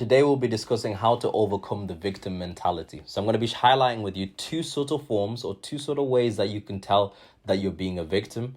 Today we'll be discussing how to overcome the victim mentality. So I'm going to be highlighting with you two subtle forms or two sort of ways that you can tell that you're being a victim.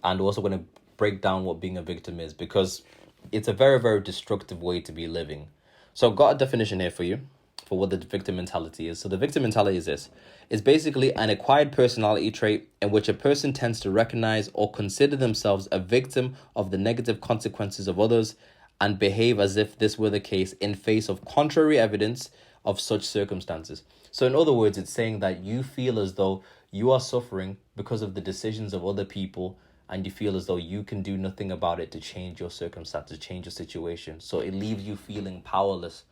And we're also going to break down what being a victim is, because it's a very, very destructive way to be living. So I've got a definition here for you for what the victim mentality is. So the victim mentality is this. It's basically an acquired personality trait in which a person tends to recognize or consider themselves a victim of the negative consequences of others and behave as if this were the case in face of contrary evidence of such circumstances. So in other words, it's saying that you feel as though you are suffering because of the decisions of other people, and you feel as though you can do nothing about it to change your circumstances, change your situation. So it leaves you feeling powerless.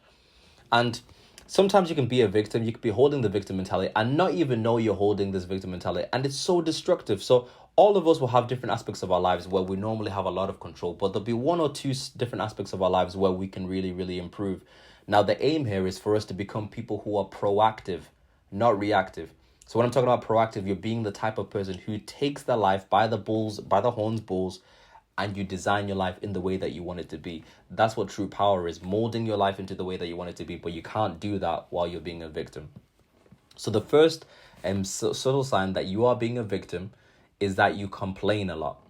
And sometimes you can be a victim, you could be holding the victim mentality and not even know you're holding this victim mentality. And it's so destructive. So all of us will have different aspects of our lives where we normally have a lot of control, but there'll be one or two different aspects of our lives where we can really, really improve. Now, the aim here is for us to become people who are proactive, not reactive. So when I'm talking about proactive, you're being the type of person who takes their life by the horns, and you design your life in the way that you want it to be. That's what true power is, molding your life into the way that you want it to be, but you can't do that while you're being a victim. So the first subtle sign that you are being a victim is that you complain a lot.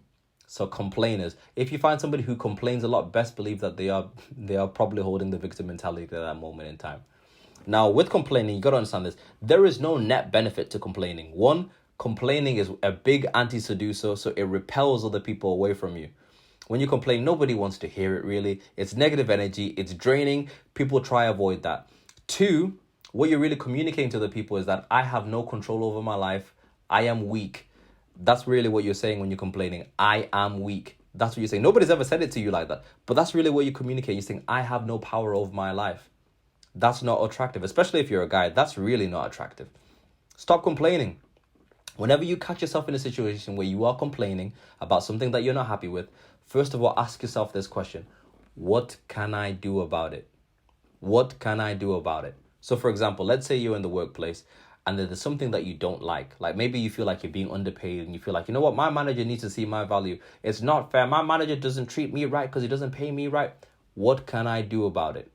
So complainers, if you find somebody who complains a lot, best believe that they are probably holding the victim mentality at that moment in time. Now, with complaining, you got to understand this. There is no net benefit to complaining. One, complaining is a big anti-seducer, so it repels other people away from you. When you complain, nobody wants to hear it, really. It's negative energy. It's draining. People try to avoid that. Two, what you're really communicating to the people is that I have no control over my life. I am weak. That's really what you're saying when you're complaining. I am weak. That's what you're saying. Nobody's ever said it to you like that. But that's really what you communicate. You're saying, I have no power over my life. That's not attractive, especially if you're a guy. That's really not attractive. Stop complaining. Whenever you catch yourself in a situation where you are complaining about something that you're not happy with, first of all, ask yourself this question. What can I do about it? What can I do about it? So for example, let's say you're in the workplace and there's something that you don't like. Like maybe you feel like you're being underpaid and you feel like, you know what, my manager needs to see my value. It's not fair. My manager doesn't treat me right because he doesn't pay me right. What can I do about it?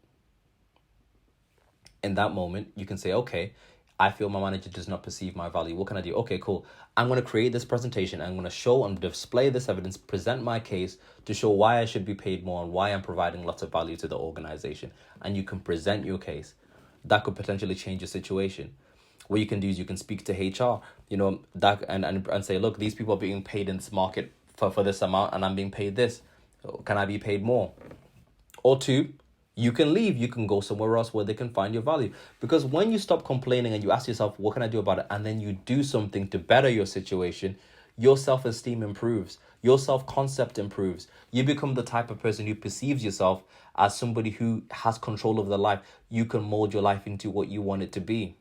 In that moment, you can say, okay, I feel my manager does not perceive my value. What can I do? Okay, cool. I'm going to create this presentation. I'm going to show and display this evidence, present my case to show why I should be paid more and why I'm providing lots of value to the organization. And you can present your case. That could potentially change your situation. What you can do is you can speak to HR, that and say, look, these people are being paid in this market for this amount and I'm being paid this. Can I be paid more? Or two, you can leave. You can go somewhere else where they can find your value. Because when you stop complaining and you ask yourself, what can I do about it? And then you do something to better your situation, your self-esteem improves. Your self-concept improves. You become the type of person who perceives yourself as somebody who has control of their life. You can mold your life into what you want it to be.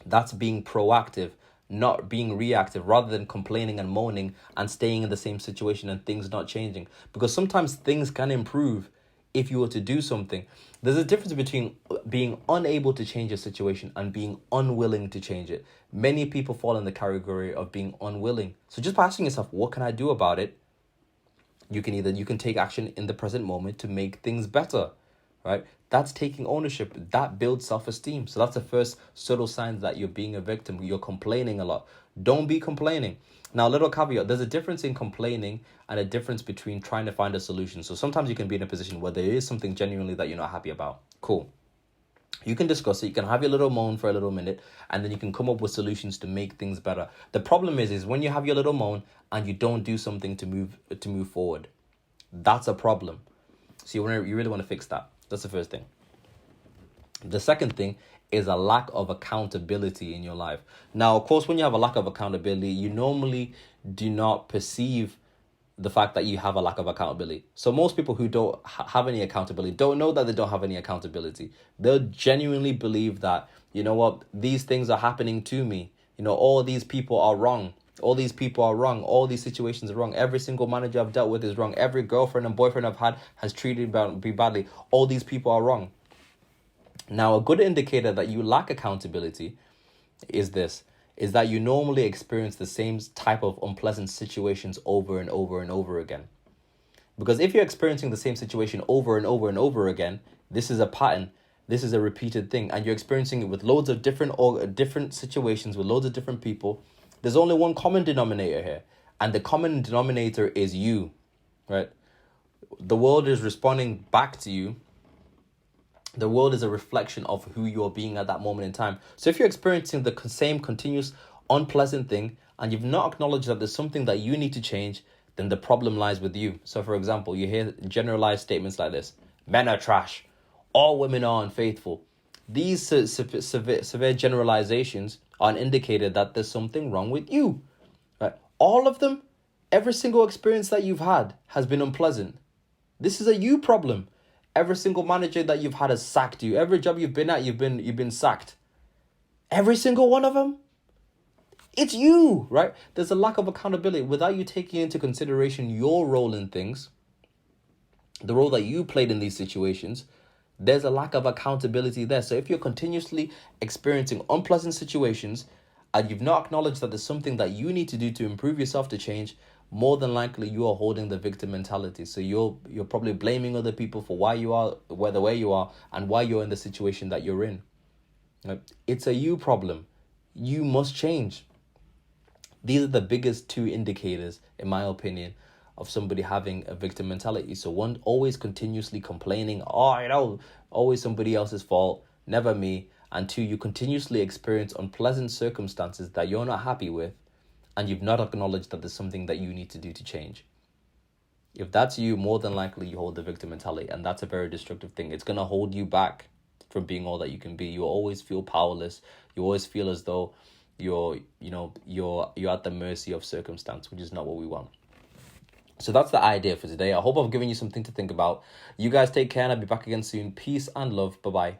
That's being proactive, not being reactive, rather than complaining and moaning and staying in the same situation and things not changing. Because sometimes things can improve if you were to do something. There's a difference between being unable to change a situation and being unwilling to change it. Many people fall in the category of being unwilling. So just by asking yourself, what can I do about it? You can take action in the present moment to make things better, right? That's taking ownership. That builds self-esteem. So that's the first subtle sign that you're being a victim. You're complaining a lot. Don't be complaining. Now, a little caveat, there's a difference in complaining and a difference between trying to find a solution. So sometimes you can be in a position where there is something genuinely that you're not happy about. Cool. You can discuss it. You can have your little moan for a little minute, and then you can come up with solutions to make things better. The problem is when you have your little moan and you don't do something to move forward. That's a problem. So you really want to fix that. That's the first thing. The second thing is a lack of accountability in your life. Now, of course, when you have a lack of accountability, you normally do not perceive the fact that you have a lack of accountability. So most people who don't have any accountability don't know that they don't have any accountability. They'll genuinely believe that, you know what, these things are happening to me. All these people are wrong. All these people are wrong. All these situations are wrong. Every single manager I've dealt with is wrong. Every girlfriend and boyfriend I've had has treated me badly. All these people are wrong. Now, a good indicator that you lack accountability is that you normally experience the same type of unpleasant situations over and over and over again. Because if you're experiencing the same situation over and over and over again, This is a pattern. This is a repeated thing, and you're experiencing it with loads of different situations with loads of different people. There's only one common denominator here, and the common denominator is you, right? The world is responding back to you. The world is a reflection of who you're being at that moment in time. So if you're experiencing the same continuous unpleasant thing and you've not acknowledged that there's something that you need to change, then the problem lies with you. So for example, you hear generalized statements like this: men are trash, all women are unfaithful. These severe generalizations are an indicator that there's something wrong with you, right? All of them, every single experience that you've had has been unpleasant. This is a you problem. Every single manager that you've had has sacked you. Every job you've been at, you've been sacked. Every single one of them. It's you, right? There's a lack of accountability without you taking into consideration your role in things, the role that you played in these situations. There's a lack of accountability there. So if you're continuously experiencing unpleasant situations and you've not acknowledged that there's something that you need to do to improve yourself, to change, more than likely you are holding the victim mentality. So you're probably blaming other people for why you are the way you are and why you're in the situation that you're in. It's a you problem. You must change. These are the biggest two indicators, in my opinion, of somebody having a victim mentality. So one, always continuously complaining, always somebody else's fault, never me. And two, you continuously experience unpleasant circumstances that you're not happy with, and you've not acknowledged that there's something that you need to do to change. If that's you, more than likely you hold the victim mentality, and that's a very destructive thing. It's going to hold you back from being all that you can be. You always feel powerless. You always feel as though you're at the mercy of circumstance, which is not what we want. So that's the idea for today. I hope I've given you something to think about. You guys take care, and I'll be back again soon. Peace and love. Bye-bye.